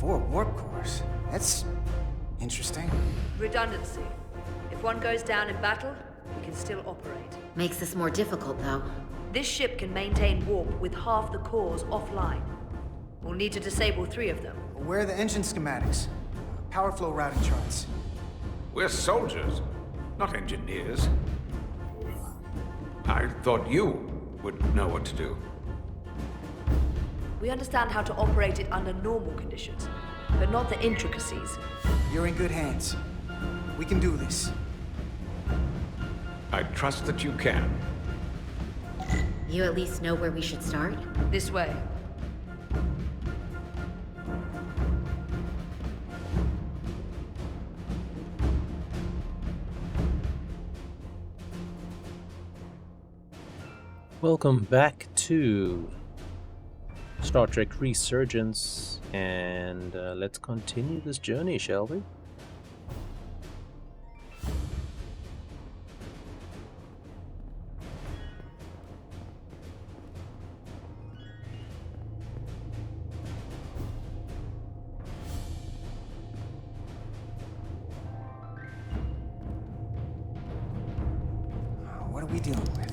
4 warp cores. That's interesting. Redundancy. If one goes down in battle, we can still operate. Makes this more difficult, though. This ship can maintain warp with half the cores offline. We'll need to disable 3 of them. Where are the engine schematics? Power flow routing charts. We're soldiers, not engineers. I thought you would know what to do. We understand how to operate it under normal conditions, but not the intricacies. You're in good hands. We can do this. I trust that you can. You at least know where we should start? This way. Welcome back to Star Trek Resurgence, and let's continue this journey, shall we? What are we dealing with?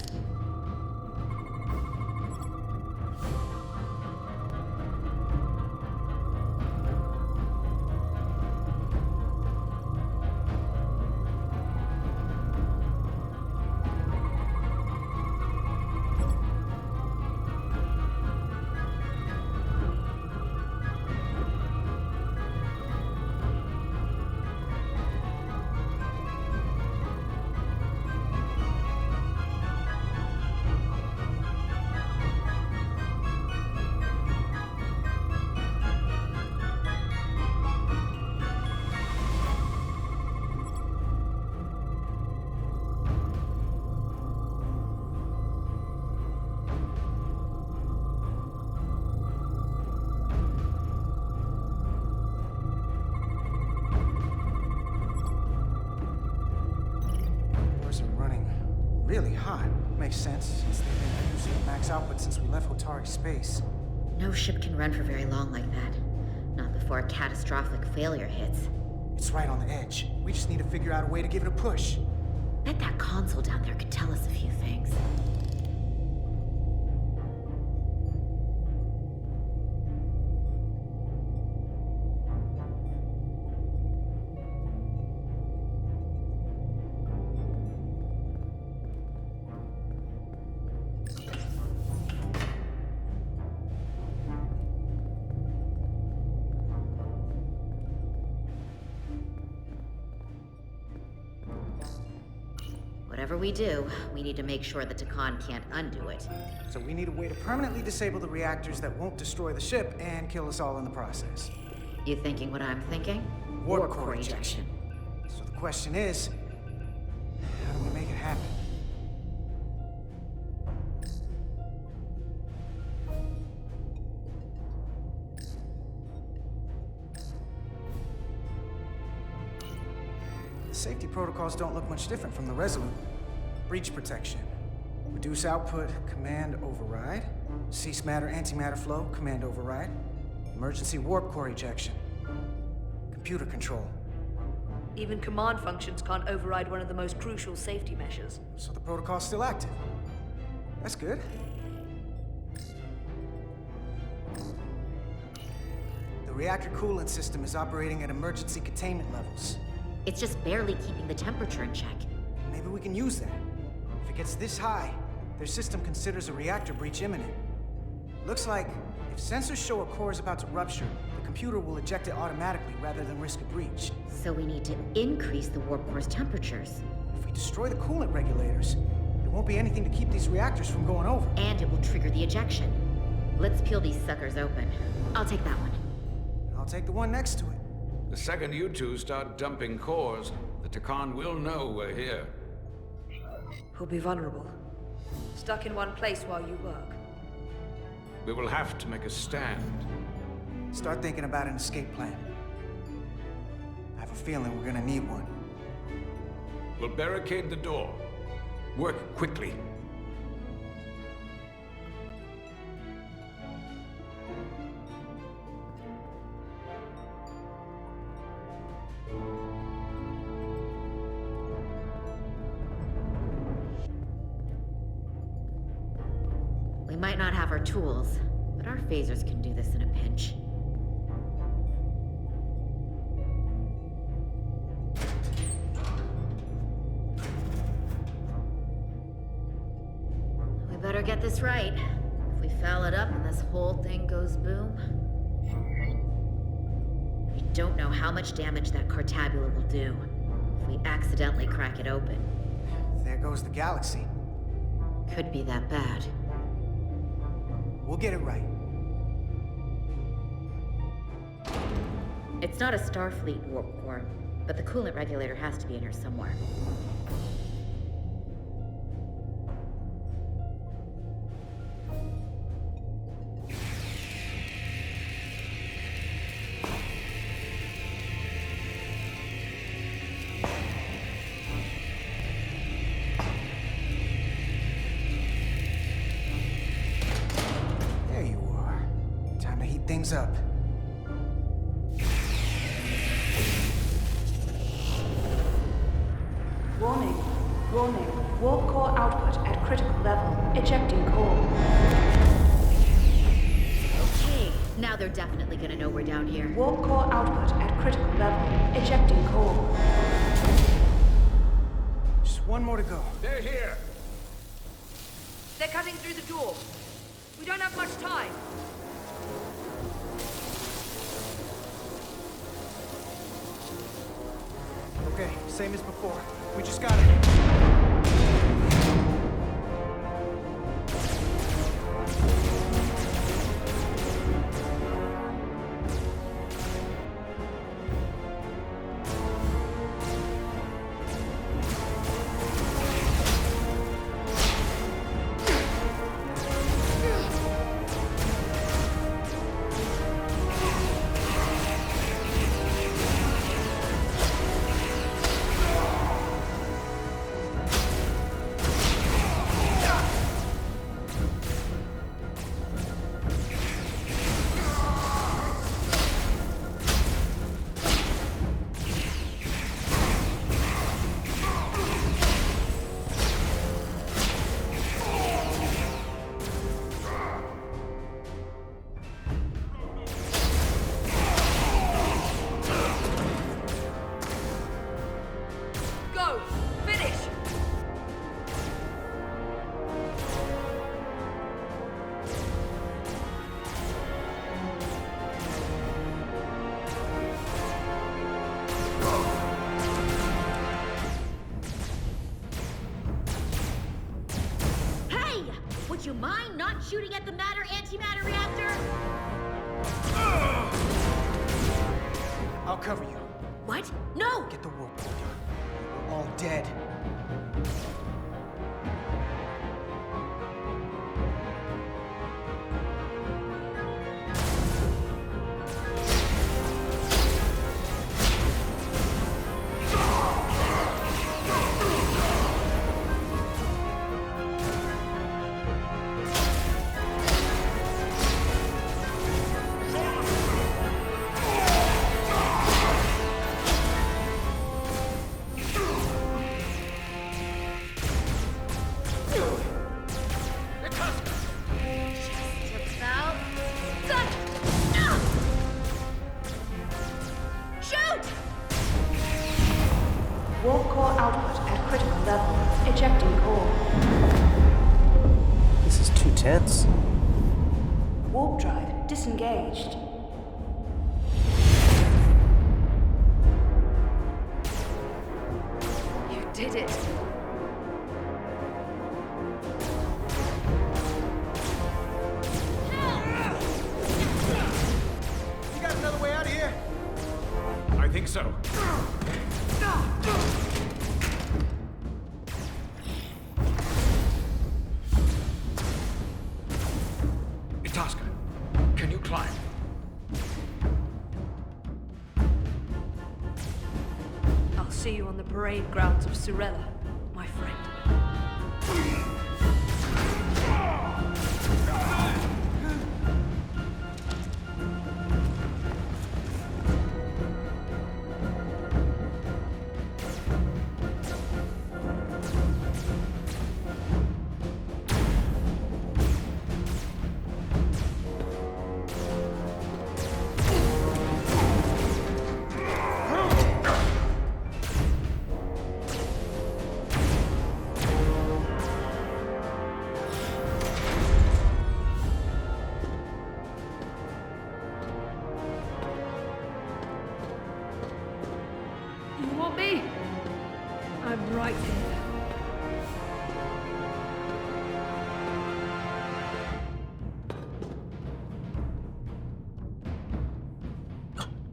Really hot. Makes sense, since they've been producing at max output since we left Hotari space. No ship can run for very long like that. Not before a catastrophic failure hits. It's right on the edge. We just need to figure out a way to give it a push. Bet that console down there could tell us a few things. Whatever we do, we need to make sure the Takan can't undo it. So we need a way to permanently disable the reactors that won't destroy the ship and kill us all in the process. You thinking what I'm thinking? Warp core ejection. So the question is, how do we make it happen? The safety protocols don't look much different from the Resolute. Breach protection. Reduce output, command override. Cease matter, antimatter flow, command override. Emergency warp core ejection. Computer control. Even command functions can't override one of the most crucial safety measures. So the protocol's still active. That's good. The reactor coolant system is operating at emergency containment levels. It's just barely keeping the temperature in check. Maybe we can use that. If it gets this high, their system considers a reactor breach imminent. Looks like if sensors show a core is about to rupture, the computer will eject it automatically rather than risk a breach. So we need to increase the warp core's temperatures. If we destroy the coolant regulators, there won't be anything to keep these reactors from going over. And it will trigger the ejection. Let's peel these suckers open. I'll take that one. I'll take the one next to it. The second you two start dumping cores, the Takan will know we're here. We'll be vulnerable. Stuck in one place while you work. We will have to make a stand. Start thinking about an escape plan. I have a feeling we're gonna need one. We'll barricade the door. Work quickly. might not have our tools, but our phasers can do this in a pinch. We better get this right. If we foul it up and this whole thing goes boom... We don't know how much damage that Cartabula will do if we accidentally crack it open. There goes the galaxy. Could be that bad. We'll get it right. It's not a Starfleet warp core, but the coolant regulator has to be in here somewhere. There you are. Time to heat things up. Warning. Warning. Warp core output at critical level. Ejecting core. Okay, now they're definitely gonna know we're down here. Warp core output at critical level. Ejecting core. Just one more to go. They're here. They're cutting through the door. We don't have much time. Okay, same as before. We just gotta... Go! Finish! Hey! Would you mind not shooting at the matter-antimatter reactor? I'll cover you. What? No! Get the warp core. We're all dead. About... Good! Ah! Shoot! Warp core output at critical level. Ejecting core. This is too tense. Warp drive disengaged. You did it. You got another way out of here? I think so. Itasca, can you climb? I'll see you on the parade grounds of Surella, my friend. I'm right here.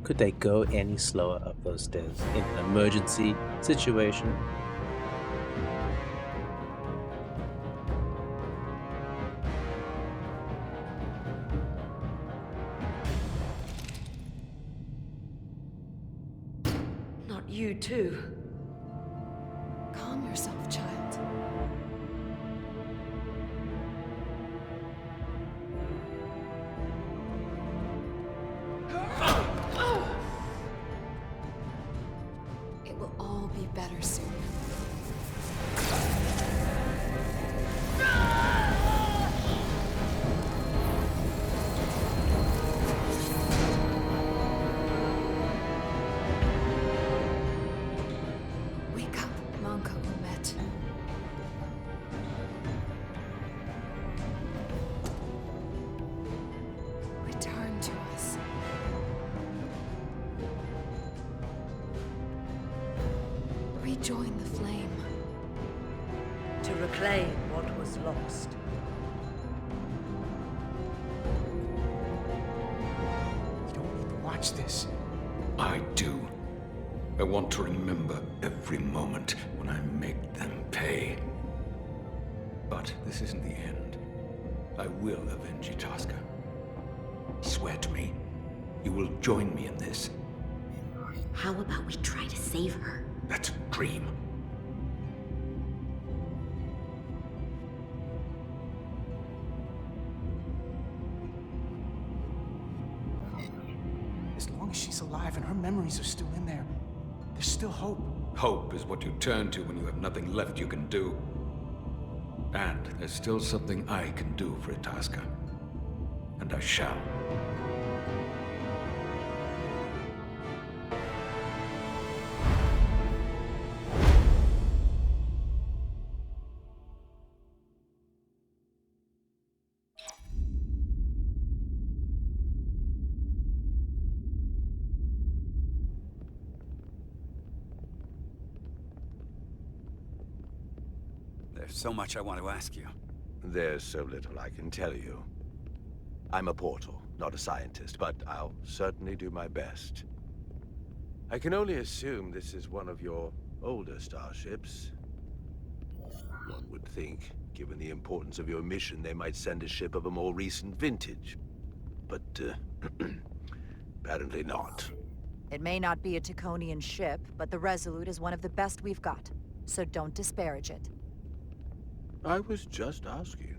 Could they go any slower up those stairs in an emergency situation? Not you too. Calm yourself, child. It will all be better soon. Wake up, Monko Umet. Return to us. Rejoin the flame. To reclaim what was lost. You don't need to watch this. I do. I want to remember every moment when I make them pay. But this isn't the end. I will avenge Itasca. Swear to me, you will join me in this. How about we try to save her? That's a dream. As long as she's alive and her memories are still in there, there's still hope. Hope is what you turn to when you have nothing left you can do. And there's still something I can do for Itasca. And I shall. There's so much I want to ask you. There's so little I can tell you. I'm a portal, not a scientist, but I'll certainly do my best. I can only assume this is one of your older starships. One would think, given the importance of your mission, they might send a ship of a more recent vintage. But, apparently not. It may not be a Taconian ship, but the Resolute is one of the best we've got. So don't disparage it. I was just asking.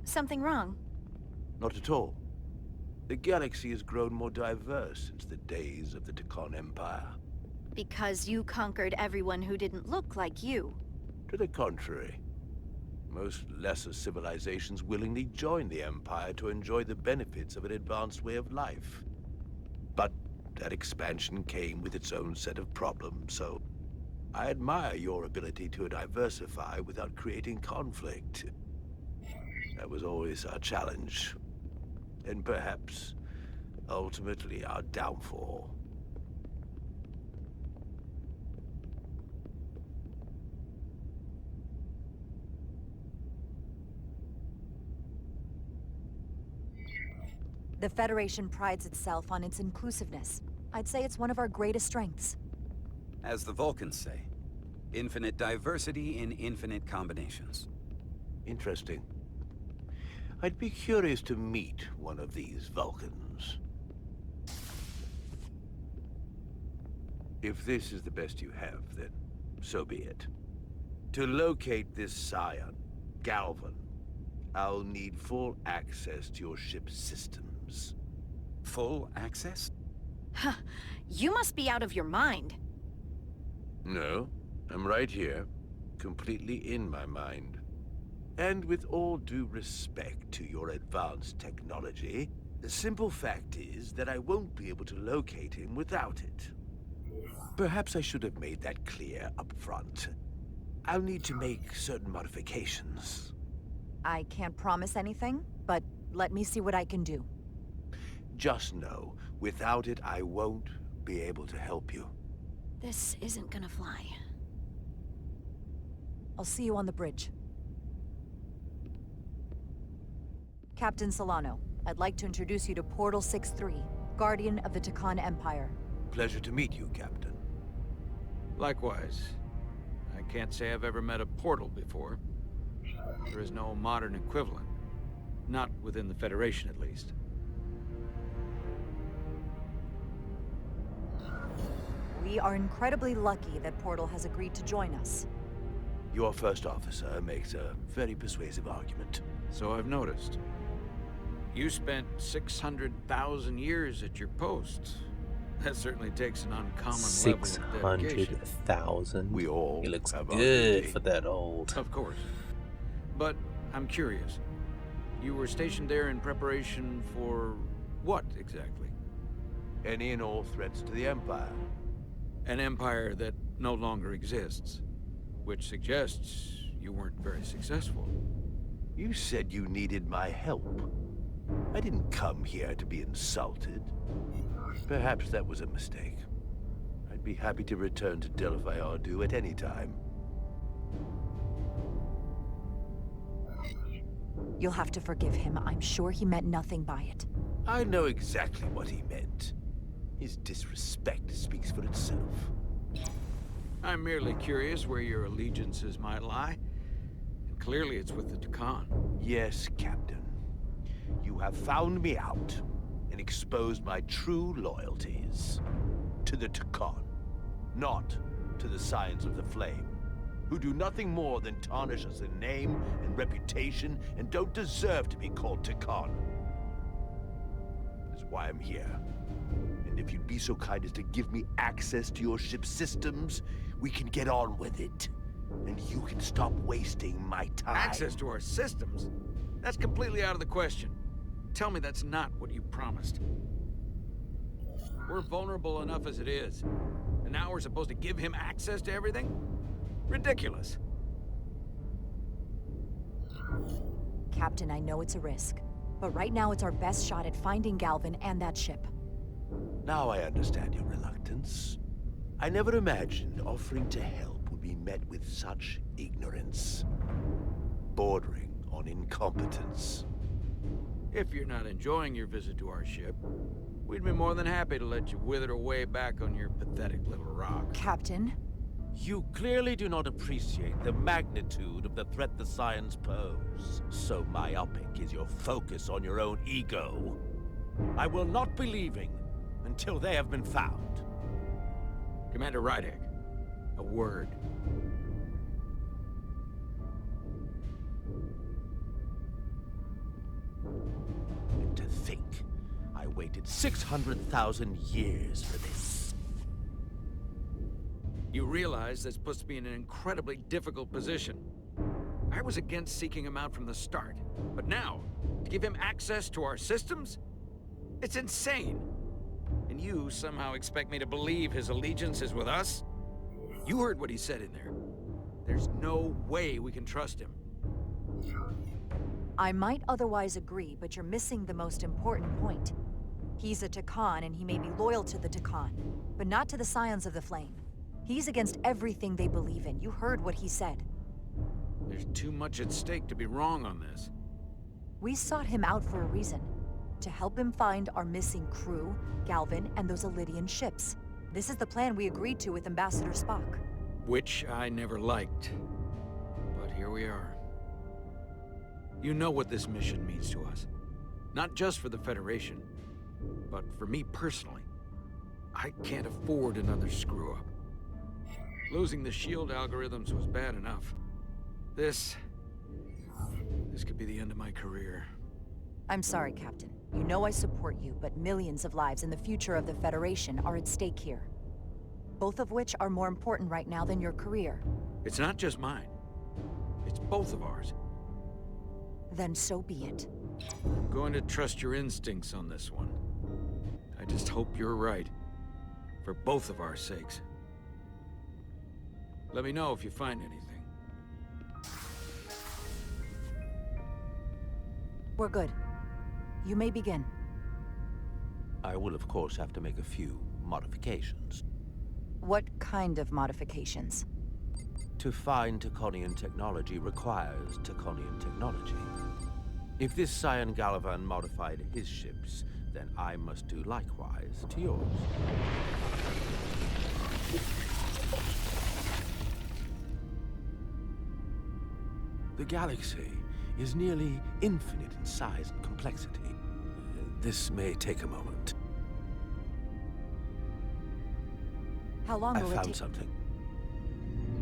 Something wrong? Not at all. The galaxy has grown more diverse since the days of the Tacon Empire. Because you conquered everyone who didn't look like you. To the contrary. Most lesser civilizations willingly join the Empire to enjoy the benefits of an advanced way of life. But that expansion came with its own set of problems, so I admire your ability to diversify without creating conflict. That was always our challenge, and perhaps, ultimately, our downfall. The Federation prides itself on its inclusiveness. I'd say it's one of our greatest strengths. As the Vulcans say, infinite diversity in infinite combinations. Interesting. I'd be curious to meet one of these Vulcans. If this is the best you have, then so be it. To locate this scion, Galvan, I'll need full access to your ship's systems. Full access? Huh. You must be out of your mind. No, I'm right here, completely in my mind. And with all due respect to your advanced technology, the simple fact is that I won't be able to locate him without it. Perhaps I should have made that clear up front. I'll need to make certain modifications. I can't promise anything, but let me see what I can do. Just know, without it, I won't be able to help you. This isn't gonna fly. I'll see you on the bridge. Captain Solano, I'd like to introduce you to Portal 6-3, Guardian of the Takan Empire. Pleasure to meet you, Captain. Likewise. I can't say I've ever met a portal before. There is no modern equivalent. Not within the Federation, at least. We are incredibly lucky that Portal has agreed to join us. Your first officer makes a very persuasive argument. So I've noticed. You spent 600,000 years at your post. That certainly takes an uncommon level of dedication. 600,000. We all He looks have our good duty. for that old. Of course. But I'm curious. You were stationed there in preparation for what, exactly? Any and all threats to the Empire. An empire that no longer exists. Which suggests you weren't very successful. You said you needed my help. I didn't come here to be insulted. Perhaps that was a mistake. I'd be happy to return to Delphi Ardu at any time. You'll have to forgive him. I'm sure he meant nothing by it. I know exactly what he meant. His disrespect speaks for itself. I'm merely curious where your allegiances might lie. And clearly it's with the Takan. Yes, Captain. You have found me out and exposed my true loyalties. To the Takan, not to the Scions of the Flame, who do nothing more than tarnish us in name and reputation and don't deserve to be called Takan. That's why I'm here. And if you'd be so kind as to give me access to your ship's systems, we can get on with it. And you can stop wasting my time. Access to our systems? That's completely out of the question. Tell me that's not what you promised. We're vulnerable enough as it is. And now we're supposed to give him access to everything? Ridiculous. Captain, I know it's a risk. But right now it's our best shot at finding Galvin and that ship. Now I understand your reluctance. I never imagined offering to help would be met with such ignorance. Bordering on incompetence. If you're not enjoying your visit to our ship, we'd be more than happy to let you wither away back on your pathetic little rock. Captain? You clearly do not appreciate the magnitude of the threat the Scions pose. So myopic is your focus on your own ego. I will not be leaving until they have been found. Commander Rydek, a word. And to think, I waited 600,000 years for this. You realize this puts me in an incredibly difficult position. I was against seeking him out from the start, but now, to give him access to our systems? It's insane. And you somehow expect me to believe his allegiance is with us? You heard what he said in there. There's no way we can trust him. I might otherwise agree, but you're missing the most important point. He's a Takan, and he may be loyal to the Takan, but not to the Scions of the Flame. He's against everything they believe in. You heard what he said. There's too much at stake to be wrong on this. We sought him out for a reason. To help him find our missing crew, Galvin, and those Elydian ships. This is the plan we agreed to with Ambassador Spock. Which I never liked. But here we are. You know what this mission means to us. Not just for the Federation, but for me personally. I can't afford another screw-up. Losing the shield algorithms was bad enough. This could be the end of my career. I'm sorry, Captain. You know I support you, but millions of lives and the future of the Federation are at stake here. Both of which are more important right now than your career. It's not just mine. It's both of ours. Then so be it. I'm going to trust your instincts on this one. I just hope you're right. For both of our sakes. Let me know if you find anything. We're good. You may begin. I will, of course, have to make a few modifications. What kind of modifications? To find Taconian technology requires Taconian technology. If this Scion Gallivan modified his ships, then I must do likewise to yours. The galaxy is nearly infinite in size and complexity. This may take a moment. How long I will it found take? something.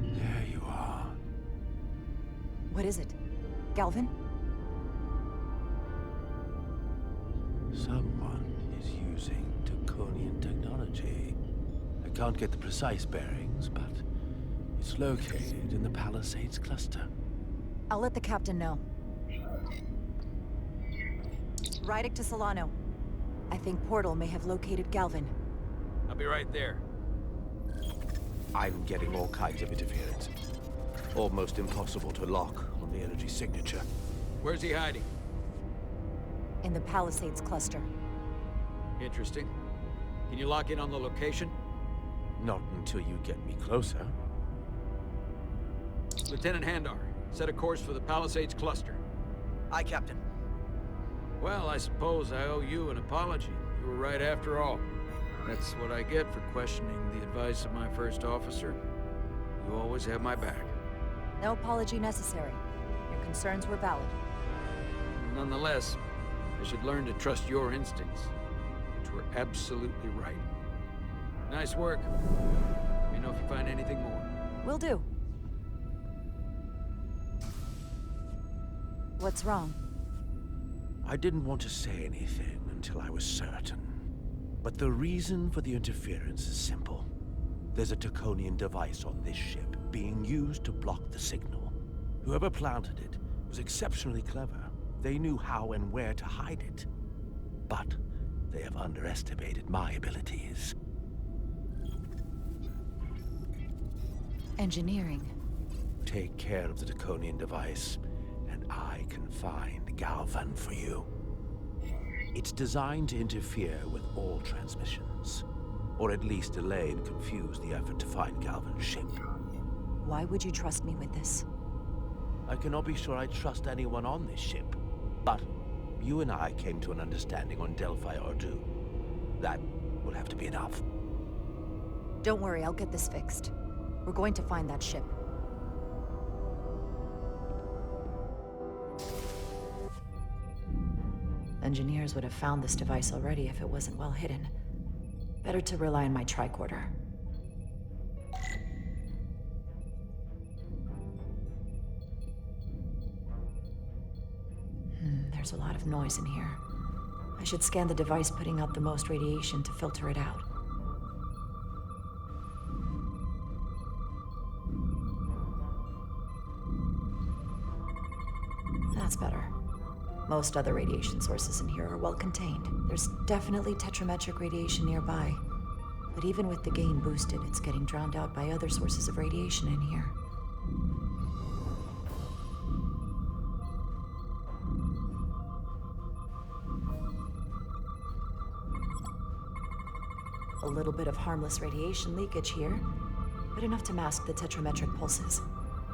There you are. What is it? Galvin? Someone is using Taconian technology. I can't get the precise bearings, but it's located in the Palisades cluster. I'll let the captain know. Rydick to Solano. I think Portal may have located Galvin. I'll be right there. I'm getting all kinds of interference. Almost impossible to lock on the energy signature. Where's he hiding? In the Palisades cluster. Interesting. Can you lock in on the location? Not until you get me closer. Lieutenant Handar, set a course for the Palisades cluster. Aye, Captain. Well, I suppose I owe you an apology. You were right after all. That's what I get for questioning the advice of my first officer. You always have my back. No apology necessary. Your concerns were valid. Nonetheless, I should learn to trust your instincts, which were absolutely right. Nice work. Let me know if you find anything more. Will do. What's wrong? I didn't want to say anything until I was certain. But the reason for the interference is simple. There's a Taconian device on this ship being used to block the signal. Whoever planted it was exceptionally clever. They knew how and where to hide it. But they have underestimated my abilities. Engineering. Take care of the Taconian device, and I can find Galvan for you. It's designed to interfere with all transmissions, or at least delay and confuse the effort to find Galvan's ship. Why would you trust me with this? I cannot be sure I trust anyone on this ship, but you and I came to an understanding on Delphi Ordu. That will have to be enough. Don't worry, I'll get this fixed. We're going to find that ship. Engineers would have found this device already if it wasn't well hidden. Better to rely on my tricorder. There's a lot of noise in here. I should scan the device putting out the most radiation to filter it out. That's better. Most other radiation sources in here are well contained. There's definitely tetrametric radiation nearby. But even with the gain boosted, it's getting drowned out by other sources of radiation in here. A little bit of harmless radiation leakage here, but enough to mask the tetrametric pulses.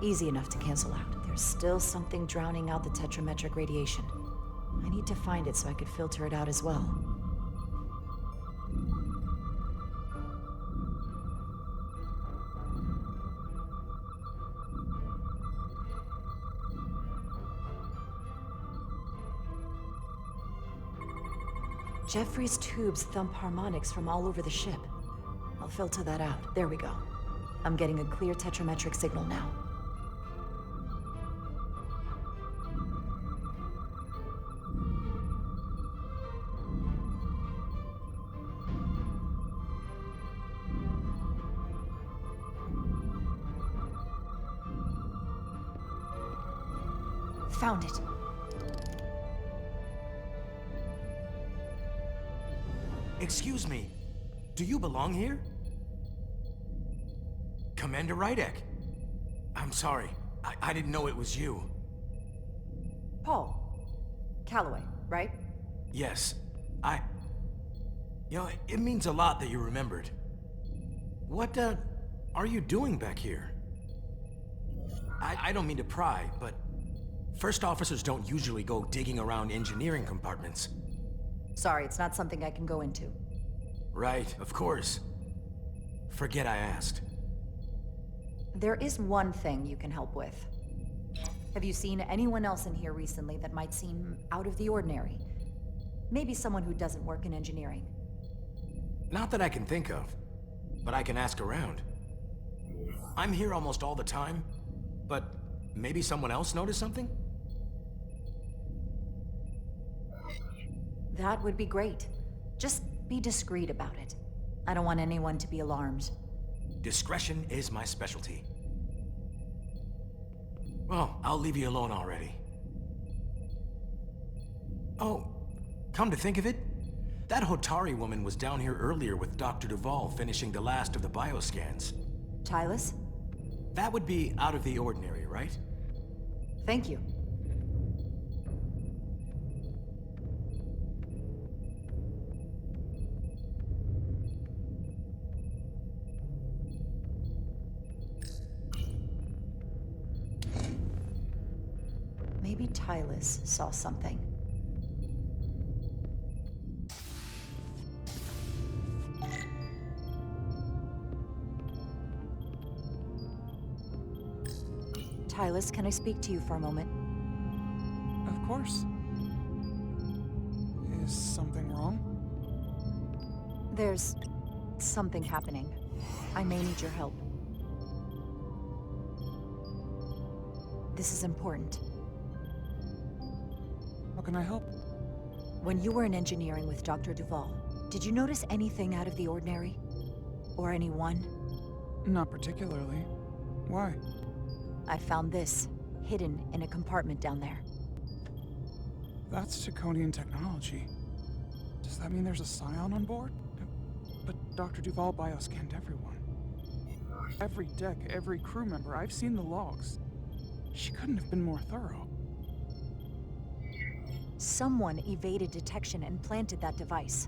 Easy enough to cancel out. There's still something drowning out the tetrametric radiation. I need to find it so I could filter it out as well. Jeffrey's tubes thump harmonics from all over the ship. I'll filter that out. There we go. I'm getting a clear tetrametric signal now. Found it. Excuse me. Do you belong here? Commander Rydick. I'm sorry. I didn't know it was you. Paul, Calloway, right? Yes. You know, it means a lot that you remembered. What, are you doing back here? I don't mean to pry, but first officers don't usually go digging around engineering compartments. Sorry, it's not something I can go into. Right, of course. Forget I asked. There is one thing you can help with. Have you seen anyone else in here recently that might seem out of the ordinary? Maybe someone who doesn't work in engineering. Not that I can think of, but I can ask around. I'm here almost all the time, but maybe someone else noticed something? That would be great. Just be discreet about it. I don't want anyone to be alarmed. Discretion is my specialty. Well, I'll leave you alone already. Oh, come to think of it, that Hotari woman was down here earlier with Dr. Duvall finishing the last of the bioscans. Tylus? That would be out of the ordinary, right? Thank you. Maybe Tylus saw something. Tylus, can I speak to you for a moment? Of course. Is something wrong? There's something happening. I may need your help. This is important. How can I help? When you were in engineering with Dr. Duvall, did you notice anything out of the ordinary? Or anyone? Not particularly. Why? I found this, hidden in a compartment down there. That's Taconian technology. Does that mean there's a scion on board? But Dr. Duvall bioscanned everyone. Every deck, every crew member. I've seen the logs. She couldn't have been more thorough. Someone evaded detection and planted that device.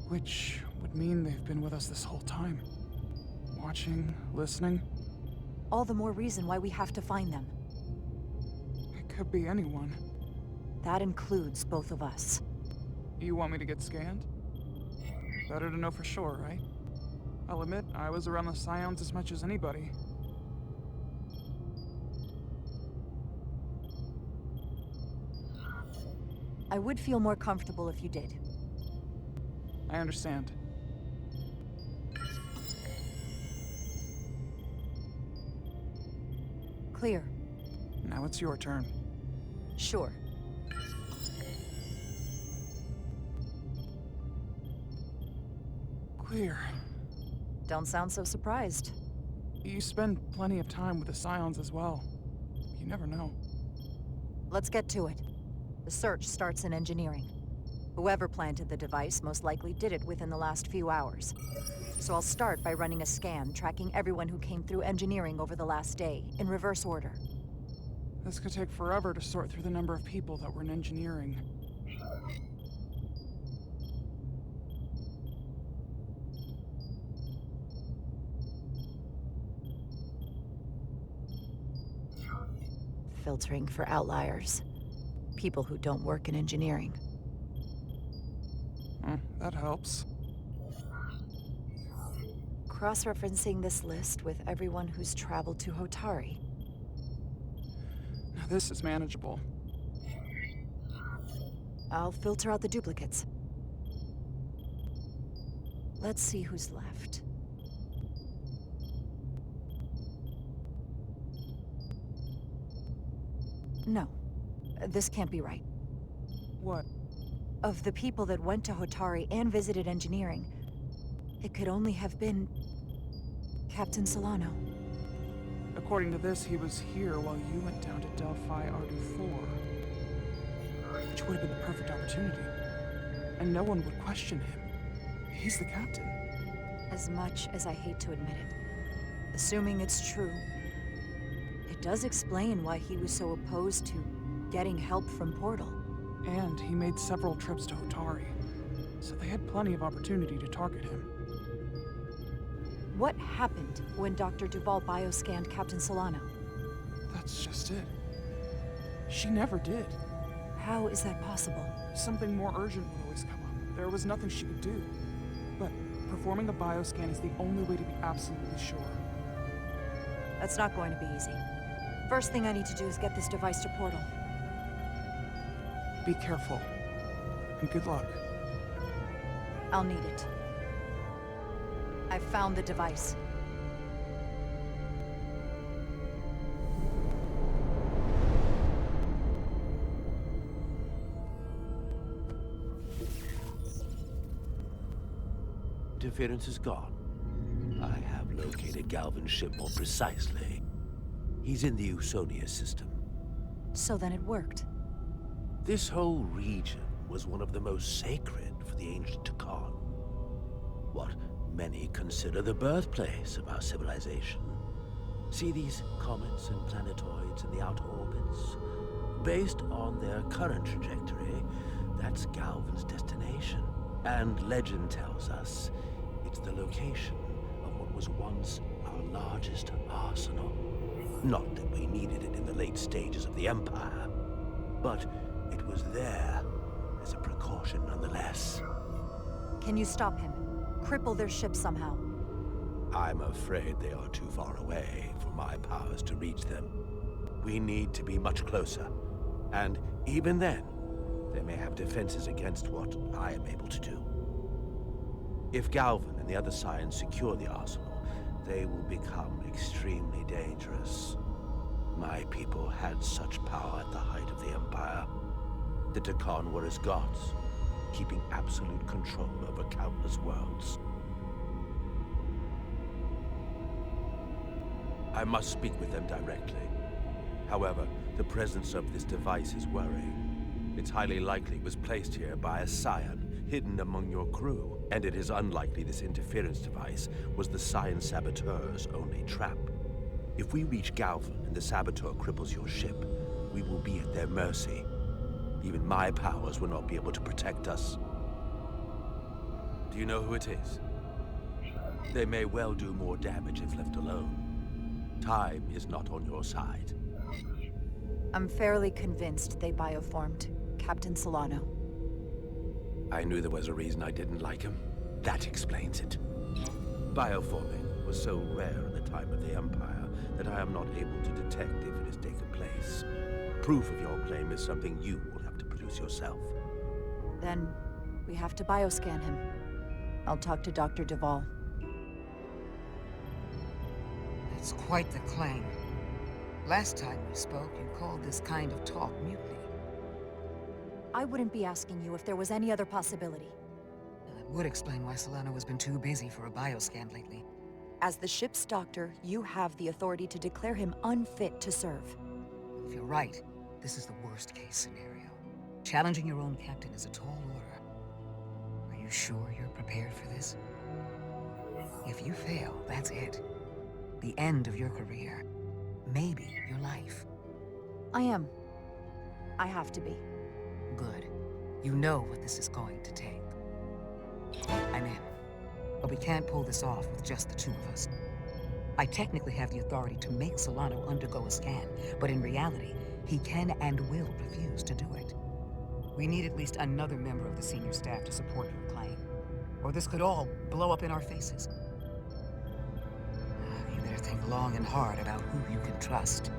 Which would mean they've been with us this whole time. Watching, listening. All the more reason why we have to find them. It could be anyone. That includes both of us. You want me to get scanned? Better to know for sure, right? I'll admit, I was around the Scions as much as anybody. I would feel more comfortable if you did. I understand. Clear. Now it's your turn. Sure. Clear. Don't sound so surprised. You spend plenty of time with the Scions as well. You never know. Let's get to it. The search starts in engineering. Whoever planted the device most likely did it within the last few hours. So I'll start by running a scan, tracking everyone who came through engineering over the last day, in reverse order. This could take forever to sort through the number of people that were in engineering. Filtering for outliers. People who don't work in engineering. That helps. Cross-referencing this list with everyone who's traveled to Hotari. Now this is manageable. I'll filter out the duplicates. Let's see who's left. No, this can't be right. What? Of the people that went to Hotari and visited engineering, it could only have been Captain Solano. According to this, he was here while you went down to Delphi Ardu-4. Which would have been the perfect opportunity. And no one would question him. He's the captain. As much as I hate to admit it, assuming it's true, it does explain why he was so opposed to getting help from Portal. And he made several trips to Otari, so they had plenty of opportunity to target him. What happened when Dr. Duval bioscanned Captain Solano? That's just it. She never did. How is that possible? Something more urgent would always come up. There was nothing she could do. But performing a bioscan is the only way to be absolutely sure. That's not going to be easy. First thing I need to do is get this device to Portal. Be careful. And good luck. I'll need it. I've found the device. Interference is gone. I have located Galvin's ship more precisely. He's in the Usonia system. So then it worked. This whole region was one of the most sacred for the ancient Takan. What many consider the birthplace of our civilization. See these comets and planetoids in the outer orbits? Based on their current trajectory, that's Galvin's destination. And legend tells us it's the location of what was once our largest arsenal. Not that we needed it in the late stages of the Empire, but it was there as a precaution nonetheless. Can you stop him? Cripple their ship somehow? I'm afraid they are too far away for my powers to reach them. We need to be much closer. And even then, they may have defenses against what I am able to do. If Galvin and the other Scions secure the arsenal, they will become extremely dangerous. My people had such power at the height of the Empire. The Takan were as gods, keeping absolute control over countless worlds. I must speak with them directly. However, the presence of this device is worrying. It's highly likely it was placed here by a Scion, hidden among your crew. And it is unlikely this interference device was the Scion Saboteur's only trap. If we reach Galvin and the Saboteur cripples your ship, we will be at their mercy. Even my powers will not be able to protect us. Do you know who it is? They may well do more damage if left alone. Time is not on your side. I'm fairly convinced they bioformed Captain Solano. I knew there was a reason I didn't like him. That explains it. Bioforming was so rare in the time of the Empire that I am not able to detect if it has taken place. Proof of your claim is something you will have to produce yourself. Then we have to bioscan him. I'll talk to Dr. Duval. That's quite the claim. Last time we spoke, you called this kind of talk mutiny. I wouldn't be asking you if there was any other possibility. That would explain why Solano has been too busy for a bioscan lately. As the ship's doctor, you have the authority to declare him unfit to serve. If you're right, this is the worst-case scenario. Challenging your own captain is a tall order. Are you sure you're prepared for this? If you fail, that's it. The end of your career. Maybe your life. I am. I have to be. Good. You know what this is going to take. I'm in. But we can't pull this off with just the two of us. I technically have the authority to make Solano undergo a scan, but in reality, he can and will refuse to do it. We need at least another member of the senior staff to support your claim. Or this could all blow up in our faces. You better think long and hard about who you can trust.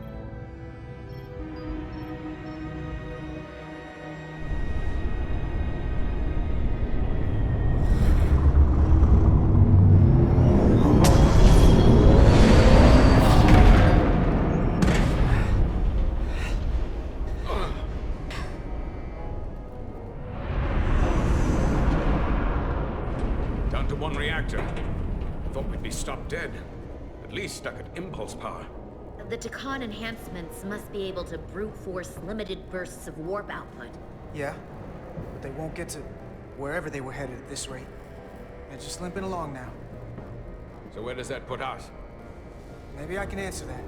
Down to one reactor. Thought we'd be stopped dead. At least stuck at impulse power. The Takan enhancements must be able to brute force limited bursts of warp output. Yeah, but they won't get to wherever they were headed at this rate. They're just limping along now. So where does that put us? Maybe I can answer that.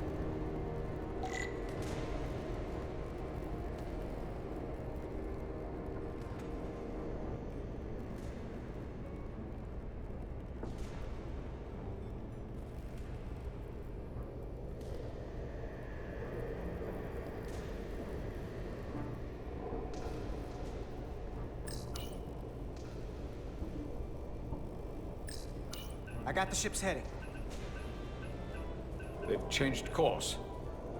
I got the ship's heading. They've changed course.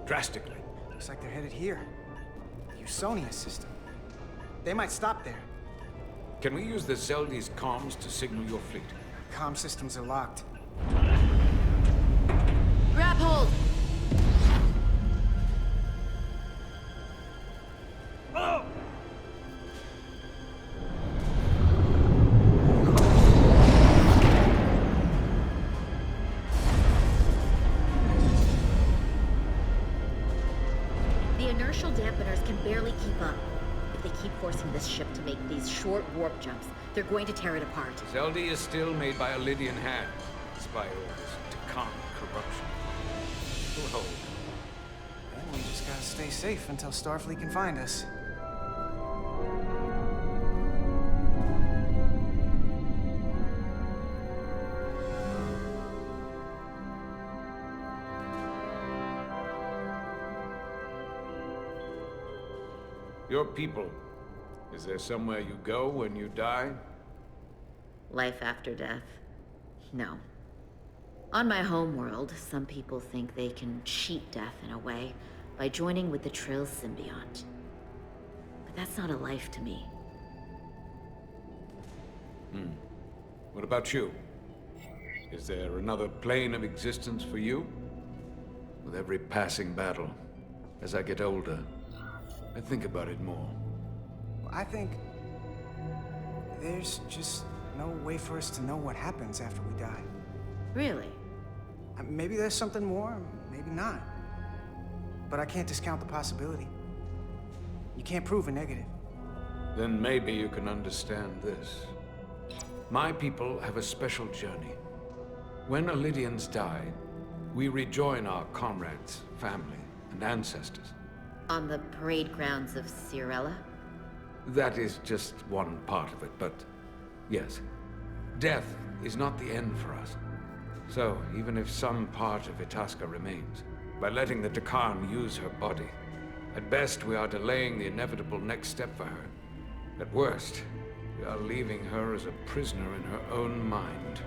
Drastically. Looks like they're headed here. The Usonia system. They might stop there. Can we use the Zeldi's comms to signal your fleet? Comm systems are locked. Grab hold! Oh! The inertial dampeners can barely keep up. If they keep forcing this ship to make these short warp jumps, they're going to tear it apart. Zeldi is still made by a Lydian hand, despite all this Takan corruption. We'll hold. And we just gotta stay safe until Starfleet can find us. Your people. Is there somewhere you go when you die? Life after death? No. On my homeworld, some people think they can cheat death in a way by joining with the Trill symbiont. But that's not a life to me. What about you? Is there another plane of existence for you? With every passing battle, as I get older, I think about it more. I think there's just no way for us to know what happens after we die. Really? Maybe there's something more, maybe not. But I can't discount the possibility. You can't prove a negative. Then maybe you can understand this. My people have a special journey. When Lydians die, we rejoin our comrades, family, and ancestors. On the parade grounds of Cirella? That is just one part of it, but yes. Death is not the end for us. So, even if some part of Itasca remains, by letting the Takan use her body, at best we are delaying the inevitable next step for her. At worst, we are leaving her as a prisoner in her own mind.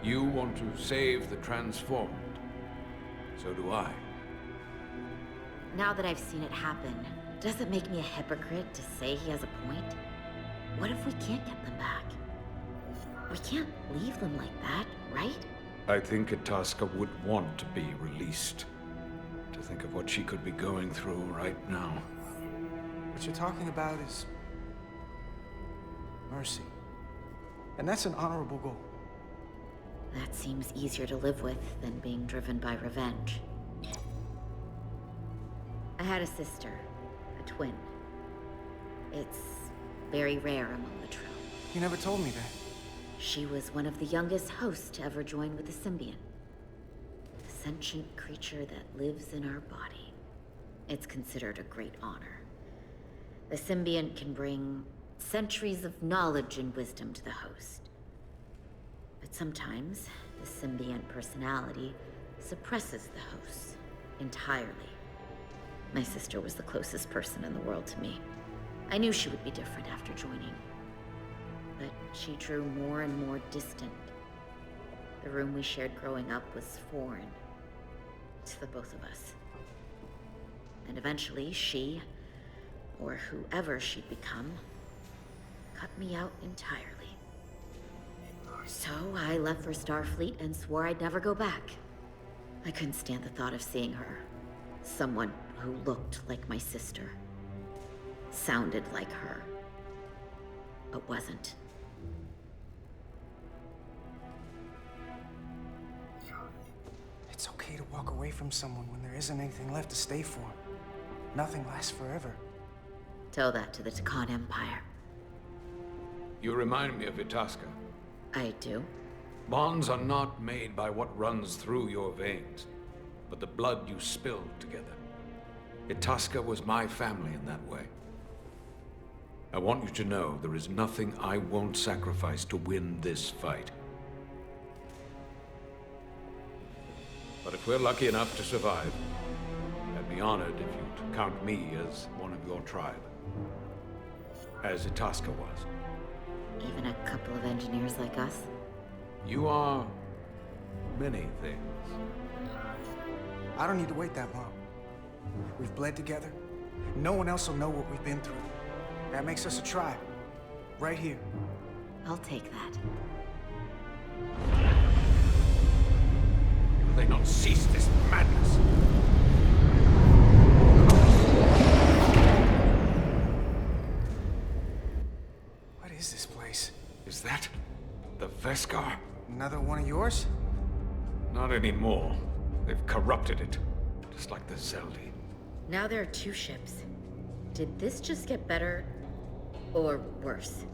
You want to save the transformed. So do I. Now that I've seen it happen, does it make me a hypocrite to say he has a point? What if we can't get them back? We can't leave them like that, right? I think Itasca would want to be released. To think of what she could be going through right now. What you're talking about is mercy. And that's an honorable goal. That seems easier to live with than being driven by revenge. I had a sister, a twin. It's very rare among the Trill. You never told me that. She was one of the youngest hosts to ever join with the symbiont. The sentient creature that lives in our body. It's considered a great honor. The symbiont can bring centuries of knowledge and wisdom to the host. But sometimes, the symbiont personality suppresses the host entirely. My sister was the closest person in the world to me. I knew she would be different after joining. But she drew more and more distant. The room we shared growing up was foreign to the both of us. And eventually she, or whoever she'd become, cut me out entirely. So I left for Starfleet and swore I'd never go back. I couldn't stand the thought of seeing her. Someone who looked like my sister. Sounded like her. But wasn't. It's okay to walk away from someone when there isn't anything left to stay for. Nothing lasts forever. Tell that to the Takan Empire. You remind me of Itasca. I do? Bonds are not made by what runs through your veins, but the blood you spilled together. Itasca was my family in that way. I want you to know there is nothing I won't sacrifice to win this fight. But if we're lucky enough to survive, I'd be honored if you'd count me as one of your tribe. As Itasca was. Even a couple of engineers like us? You are many things. I don't need to wait that long. We've bled together. No one else will know what we've been through. That makes us a tribe. Right here. I'll take that. Will they not cease this madness? What is this place? Is that the Veskar? Another one of yours? Not anymore. They've corrupted it, just like the Zeldi. Now there are 2 ships. Did this just get better or worse?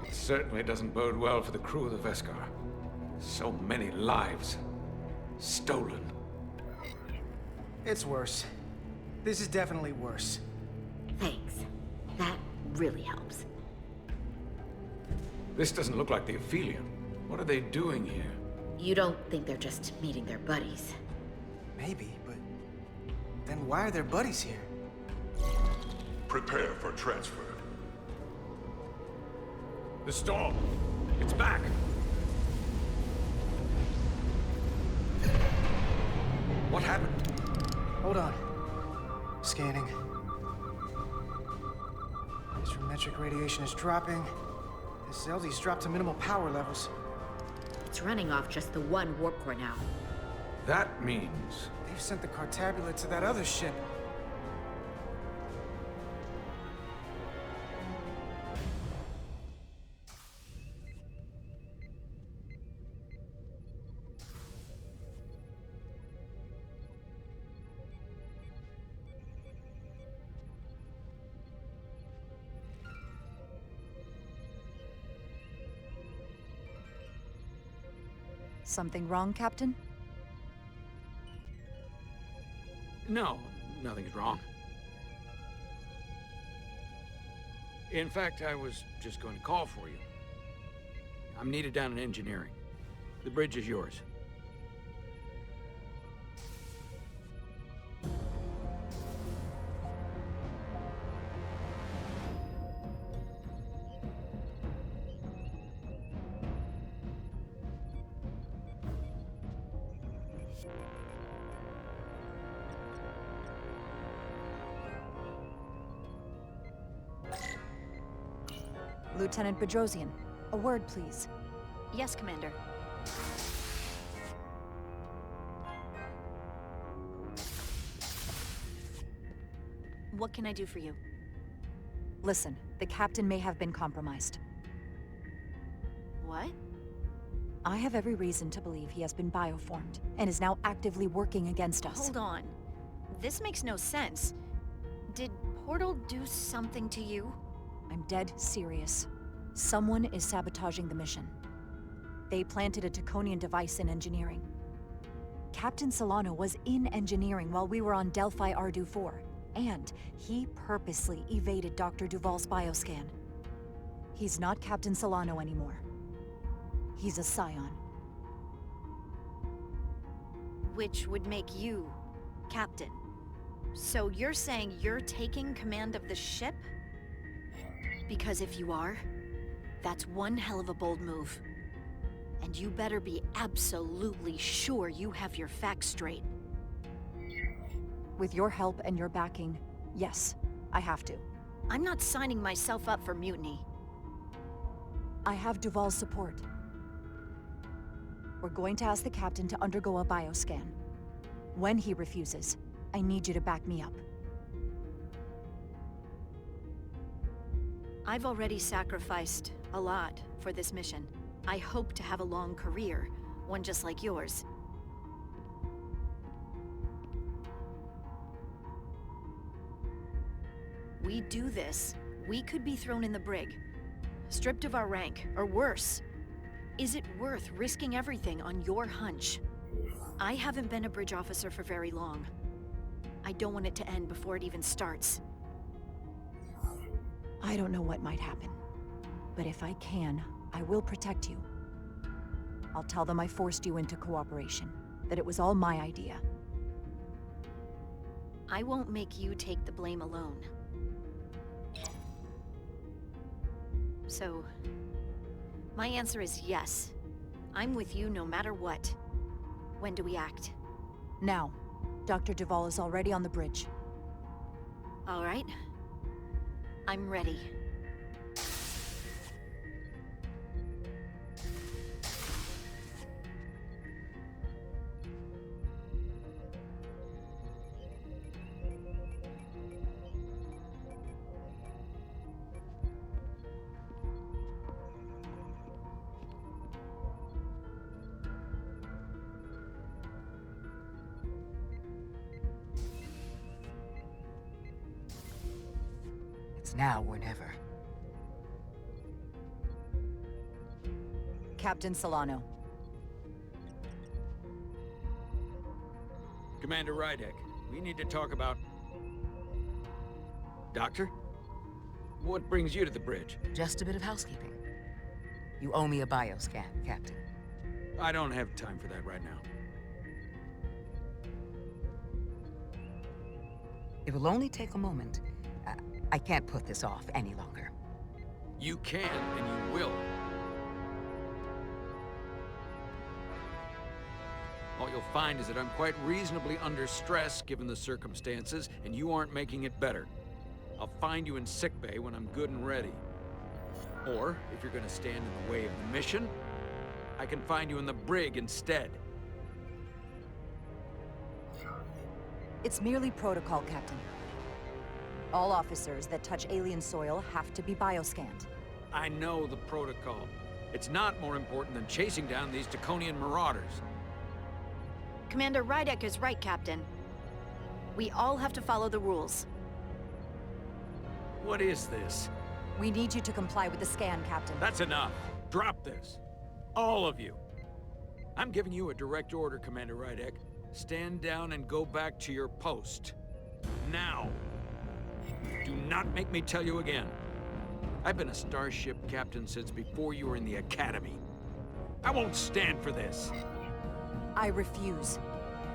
It certainly doesn't bode well for the crew of the Veskar. So many lives stolen. It's worse. This is definitely worse. Thanks. That really helps. This doesn't look like the Aphelion. What are they doing here? You don't think they're just meeting their buddies? Maybe, but then why are their buddies here? Prepare for transfer. The storm! It's back! What happened? Hold on. Scanning. Astrometric radiation is dropping. The Zeldi's dropped to minimal power levels. It's running off just the one warp core now. That means... They've sent the Cartabula to that other ship. Something wrong, Captain? No, nothing's wrong. In fact, I was just going to call for you. I'm needed down in engineering. The bridge is yours. Lieutenant Bedrosian, a word, please. Yes, Commander. What can I do for you? Listen, the captain may have been compromised. What? I have every reason to believe he has been bioformed, and is now actively working against us. Hold on. This makes no sense. Did Portal do something to you? I'm dead serious. Someone is sabotaging the mission. They planted a Taconian device in engineering. Captain Solano was in engineering while we were on Delphi Ardu 4, and he purposely evaded Dr. Duval's bioscan. He's not Captain Solano anymore. He's a Scion. Which would make you Captain. So you're saying you're taking command of the ship? Because if you are, that's one hell of a bold move. And you better be absolutely sure you have your facts straight. With your help and your backing, yes, I have to. I'm not signing myself up for mutiny. I have Duval's support. We're going to ask the captain to undergo a bioscan. When he refuses, I need you to back me up. I've already sacrificed a lot for this mission. I hope to have a long career, one just like yours. We do this, we could be thrown in the brig, stripped of our rank, or worse. Is it worth risking everything on your hunch? I haven't been a bridge officer for very long. I don't want it to end before it even starts. I don't know what might happen, but if I can, I will protect you. I'll tell them I forced you into cooperation, that it was all my idea. I won't make you take the blame alone. So, my answer is yes. I'm with you no matter what. When do we act? Now. Dr. Duvall is already on the bridge. All right. I'm ready. It's now or never. Captain Solano. Commander Rydek, we need to talk about... Doctor? What brings you to the bridge? Just a bit of housekeeping. You owe me a bioscan, Captain. I don't have time for that right now. It will only take a moment. I can't put this off any longer. You can, and you will. All you'll find is that I'm quite reasonably under stress given the circumstances, and you aren't making it better. I'll find you in sickbay when I'm good and ready. Or, if you're gonna stand in the way of the mission, I can find you in the brig instead. It's merely protocol, Captain. All officers that touch alien soil have to be bioscanned. I know the protocol. It's not more important than chasing down these Draconian marauders. Commander Rydek is right, Captain. We all have to follow the rules. What is this? We need you to comply with the scan, Captain. That's enough. Drop this. All of you. I'm giving you a direct order, Commander Rydek. Stand down and go back to your post. Now. Do not make me tell you again. I've been a starship captain since before you were in the academy. I won't stand for this. I refuse.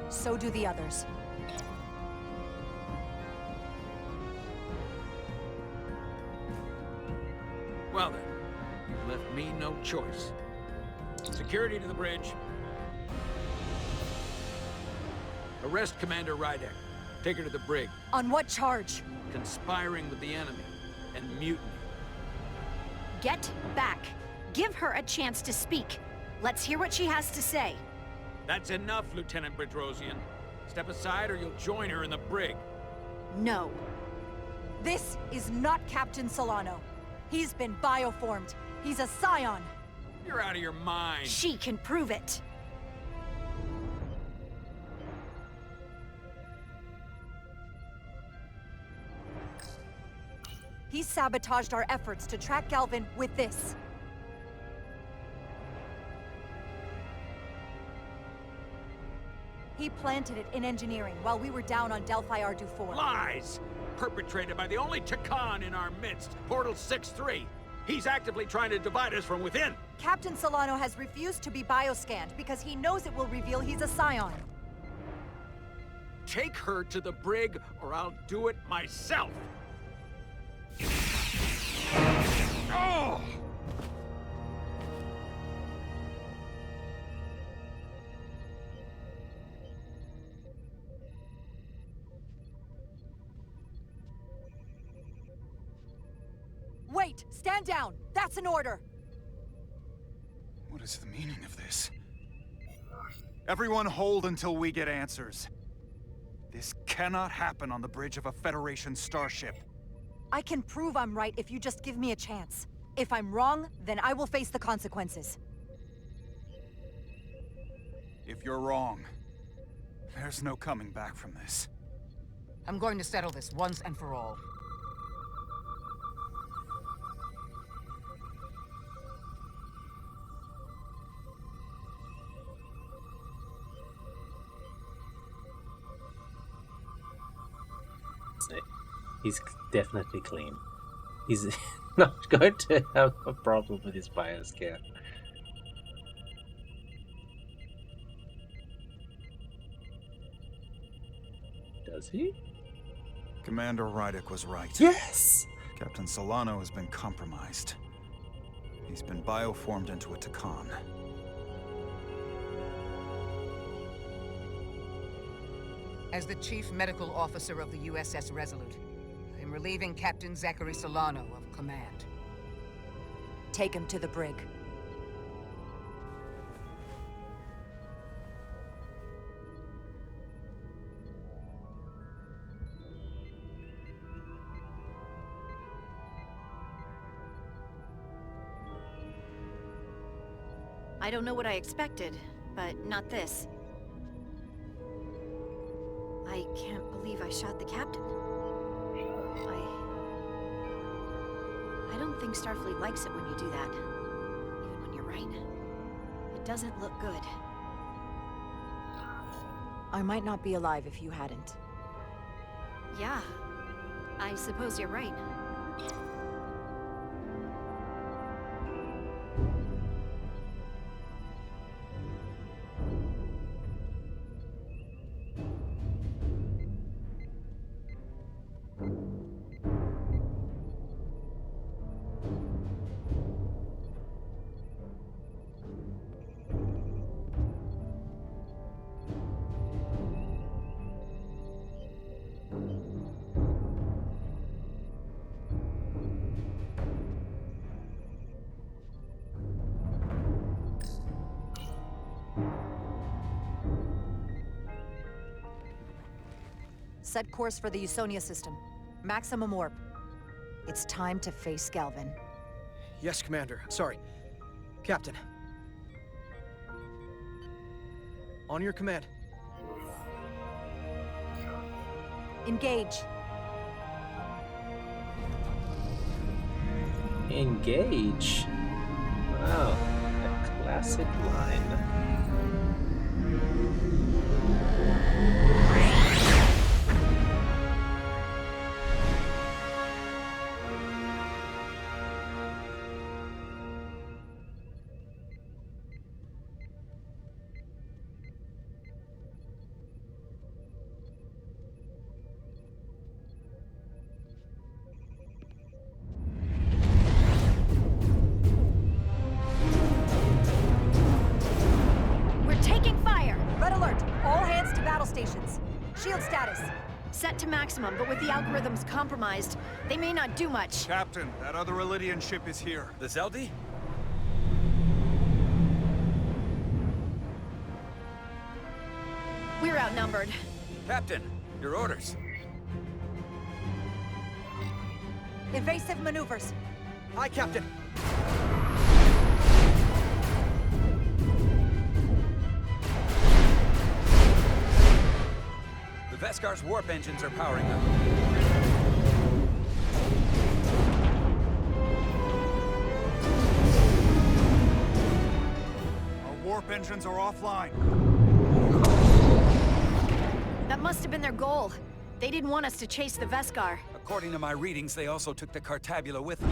So do the others. Well then, you've left me no choice. Security to the bridge. Arrest Commander Rydek. Take her to the brig. On what charge? Conspiring with the enemy and mutiny. Get back. Give her a chance to speak. Let's hear what she has to say. That's enough, Lieutenant Bedrosian. Step aside or you'll join her in the brig. No. This is not Captain Solano. He's been bioformed. He's a scion. You're out of your mind. She can prove it. He sabotaged our efforts to track Galvin with this. He planted it in engineering while we were down on Delphi Ardu 4. Lies! Perpetrated by the only Takan in our midst, Portal 6-3. He's actively trying to divide us from within. Captain Solano has refused to be bioscanned because he knows it will reveal he's a scion. Take her to the brig or I'll do it myself. Oh! Wait! Stand down! That's an order! What is the meaning of this? Everyone hold until we get answers. This cannot happen on the bridge of a Federation starship. I can prove I'm right if you just give me a chance. If I'm wrong, then I will face the consequences. If you're wrong, there's no coming back from this. I'm going to settle this once and for all. He's definitely clean. He's not going to have a problem with his bioscan. Does he? Commander Rydek was right. Yes! Captain Solano has been compromised. He's been bioformed into a Takan. As the Chief Medical Officer of the USS Resolute, I am relieving Captain Zachary Solano of command. Take him to the brig. I don't know what I expected, but not this. I can't believe I shot the captain. I don't think Starfleet likes it when you do that. Even when you're right. It doesn't look good. I might not be alive if you hadn't. Yeah, I suppose you're right. Set course for the Usonia system. Maximum warp. It's time to face Galvin. Yes, Commander. Sorry. Captain. On your command. Engage. Engage. Wow, a classic line. Shield status. Set to maximum, but with the algorithms compromised, they may not do much. Captain, that other Elydian ship is here. The Zeldi? We're outnumbered. Captain, your orders. Evasive maneuvers. Aye, Captain. The Veskar's warp engines are powering up. Our warp engines are offline. That must have been their goal. They didn't want us to chase the Veskar. According to my readings, they also took the Cartabula with them.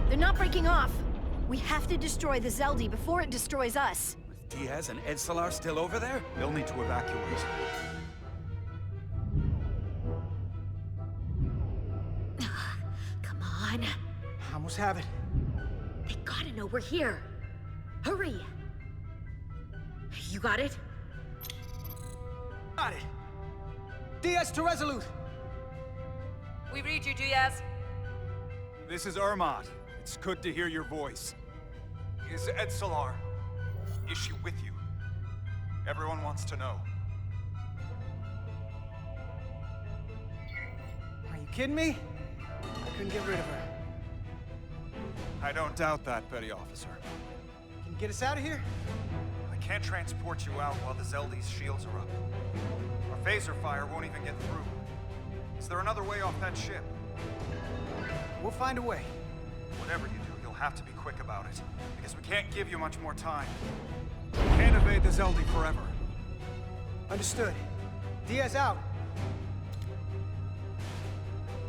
They're not breaking off. We have to destroy the Zeldi before it destroys us. With Diaz and Edsalar still over there? They'll need to evacuate. Come on. I almost have it. They gotta know we're here. Hurry! You got it? Got it. Diaz to Resolute. We read you, Diaz. This is Ermot. It's good to hear your voice. Is Edsalar? Is she with you? Everyone wants to know. Are you kidding me? I couldn't get rid of her. I don't doubt that, Petty Officer. Can you get us out of here? I can't transport you out while the Zeldi's shields are up. Our phaser fire won't even get through. Is there another way off that ship? We'll find a way. Whatever you do, you'll have to be quick about it, because we can't give you much more time. We can't evade the Zeldi forever. Understood. Diaz out.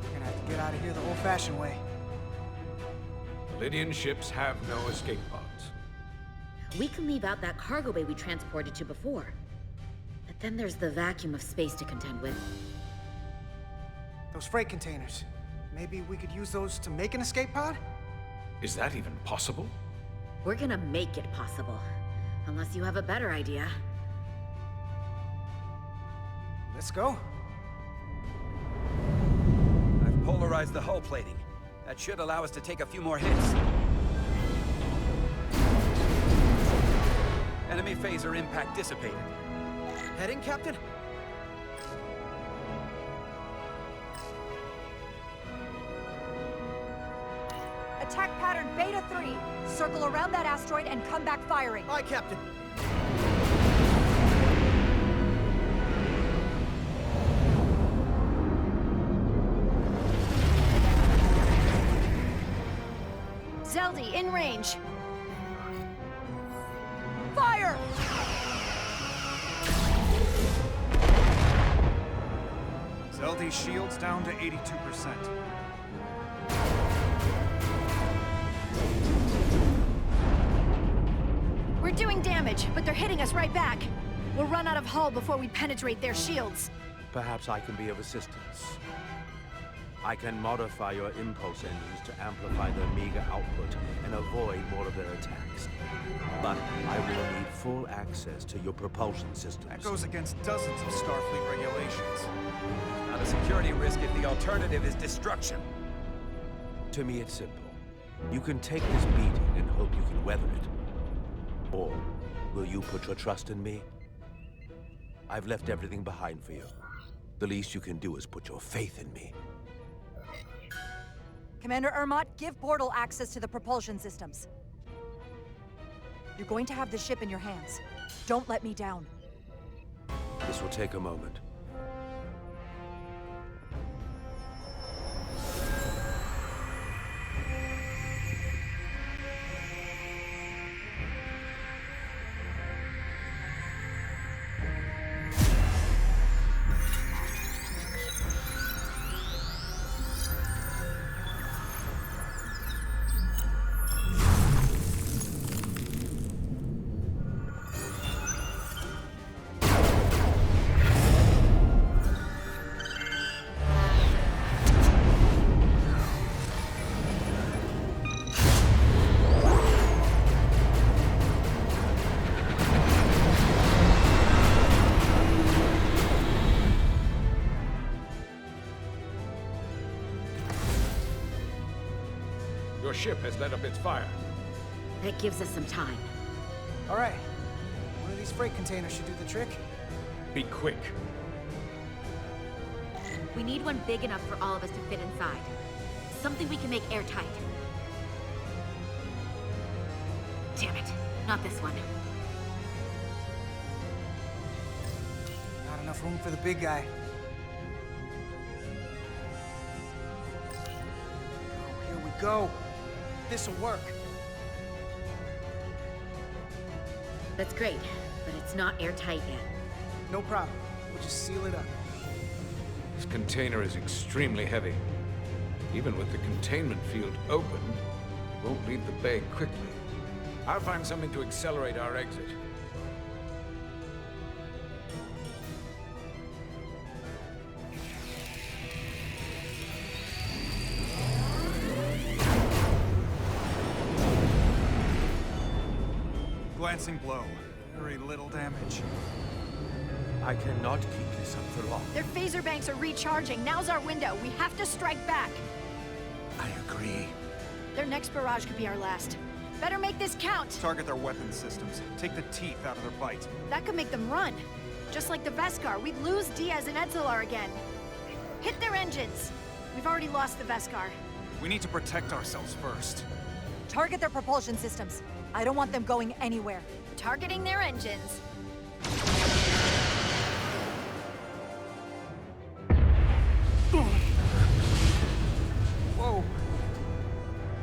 We're gonna have to get out of here the old-fashioned way. Lydian ships have no escape pods. We can leave out that cargo bay we transported to before. But then there's the vacuum of space to contend with. Those freight containers. Maybe we could use those to make an escape pod? Is that even possible? We're gonna make it possible. Unless you have a better idea. Let's go. I've polarized the hull plating. That should allow us to take a few more hits. Enemy phaser impact dissipated. Heading, Captain? Attack pattern Beta 3. Circle around that asteroid and come back firing. Aye, Captain. Zeldy, in range. Fire! Zeldy's shield's down to 82%. We're doing damage, but they're hitting us right back. We'll run out of hull before we penetrate their shields. Perhaps I can be of assistance. I can modify your impulse engines to amplify their meager output and avoid more of their attacks. But I will need full access to your propulsion systems. That goes against dozens of Starfleet regulations. Not a security risk if the alternative is destruction. To me, it's simple. You can take this beating and hope you can weather it. Or will you put your trust in me? I've left everything behind for you. The least you can do is put your faith in me. Commander Ermot, give portal access to the propulsion systems. You're going to have the ship in your hands. Don't let me down. This will take a moment. Your ship has let up its fire. That gives us some time. All right. One of these freight containers should do the trick. Be quick. We need one big enough for all of us to fit inside. Something we can make airtight. Damn it, not this one. Not enough room for the big guy. Oh, here we go. This'll work. That's great, but it's not airtight yet. No problem. We'll just seal it up. This container is extremely heavy. Even with the containment field open, it won't leave the bay quickly. I'll find something to accelerate our exit. Glancing blow. Very little damage. I cannot keep this up for long. Their phaser banks are recharging. Now's our window. We have to strike back. I agree. Their next barrage could be our last. Better make this count. Target their weapon systems. Take the teeth out of their bite. That could make them run. Just like the Veskar, we'd lose Diaz and Edzelar again. Hit their engines. We've already lost the Veskar. We need to protect ourselves first. Target their propulsion systems. I don't want them going anywhere. Targeting their engines. Whoa.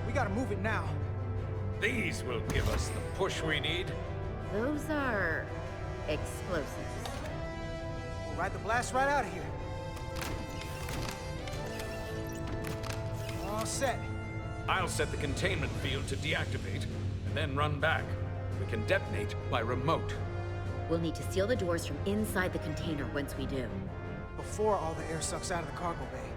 We gotta move it now. These will give us the push we need. Those are explosives. We'll ride the blast right out of here. All set. I'll set the containment field to deactivate, and then run back. We can detonate by remote. We'll need to seal the doors from inside the container once we do. Before all the air sucks out of the cargo bay.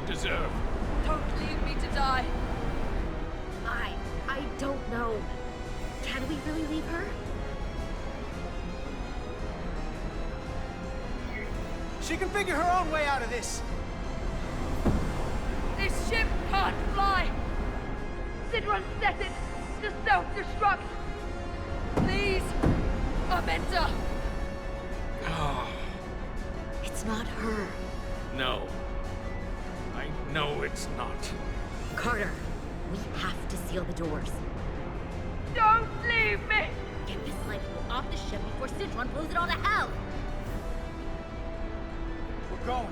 deserve. Don't leave me to die. I don't know. Can we really leave her? She can figure her own way out of this. This ship can't fly. Sidron set it to self-destruct. Please, Amenta. It's not her. No. I know it's not. Carter, we have to seal the doors. Don't leave me! Get this light off the ship before Sidron blows it all to hell! We're going.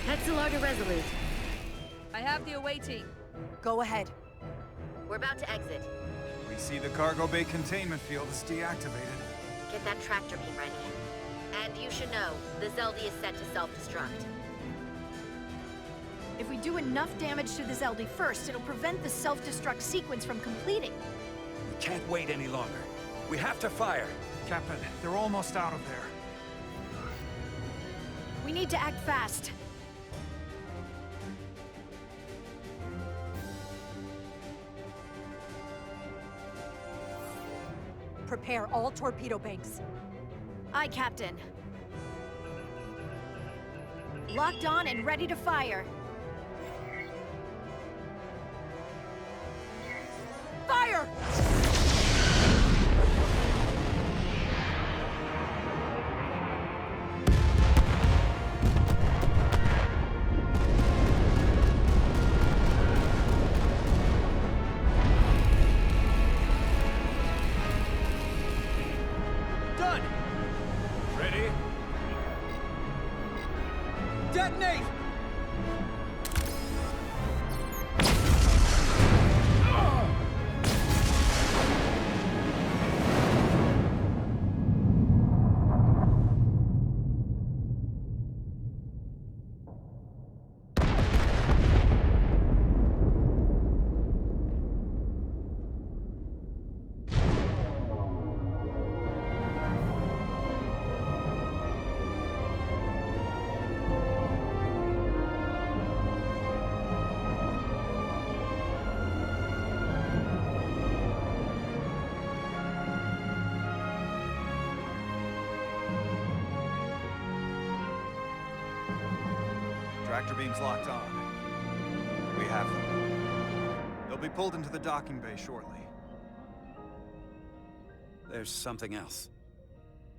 Hetzelar to Resolute. I have the away team. Go ahead. We're about to exit. We see the cargo bay containment field is deactivated. Get that tractor beam ready. And you should know, the Zeldy is set to self-destruct. If we do enough damage to the Zeldy first, it'll prevent the self-destruct sequence from completing. We can't wait any longer. We have to fire. Captain, they're almost out of there. We need to act fast. Prepare all torpedo banks. Aye, Captain. Locked on and ready to fire. Fire! Done! Ready? Detonate! Tractor beams locked on. We have them. They'll be pulled into the docking bay shortly. There's something else.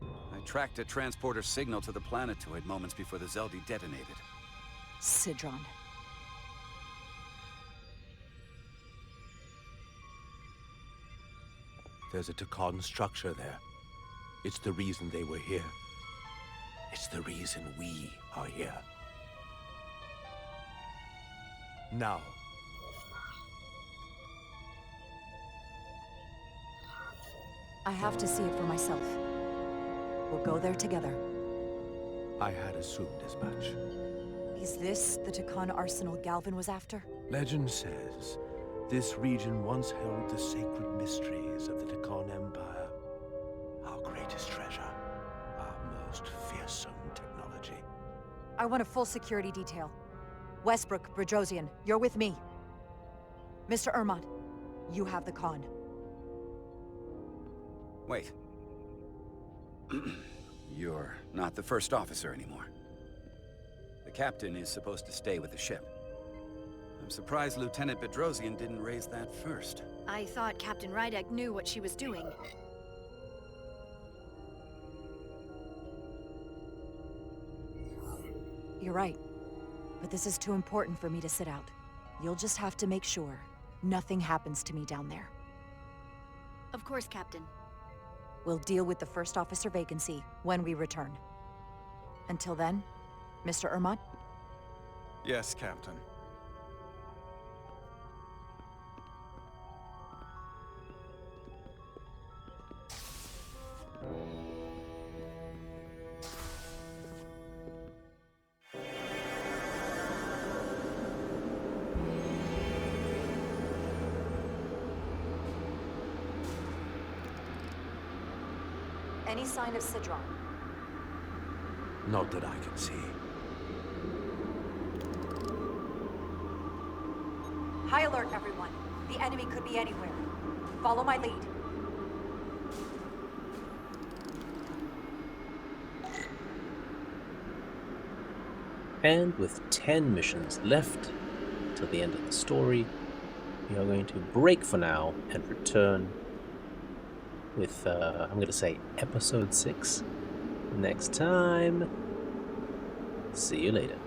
I tracked a transporter signal to the planetoid moments before the Zeldy detonated. Sidron. There's a Takan structure there. It's the reason they were here. It's the reason we are here. Now. I have to see it for myself. We'll go there together. I had assumed as much. Is this the Takan arsenal Galvin was after? Legend says this region once held the sacred mysteries of the Takan Empire. Our greatest treasure. Our most fearsome technology. I want a full security detail. Westbrook, Bredrosian, you're with me. Mr. Ermont, you have the con. Wait. You're not the first officer anymore. The captain is supposed to stay with the ship. I'm surprised Lieutenant Bedrosian didn't raise that first. I thought Captain Rydek knew what she was doing. You're right. But this is too important for me to sit out. You'll just have to make sure nothing happens to me down there. Of course, Captain. We'll deal with the first officer vacancy when we return. Until then, Mr. Ermont? Yes, Captain. any sign of Sidron? Not that I can see. High alert, everyone. The enemy could be anywhere. Follow my lead. And with 10 missions left till the end of the story, we are going to break for now and return with, I'm going to say, episode 6 next time. See you later.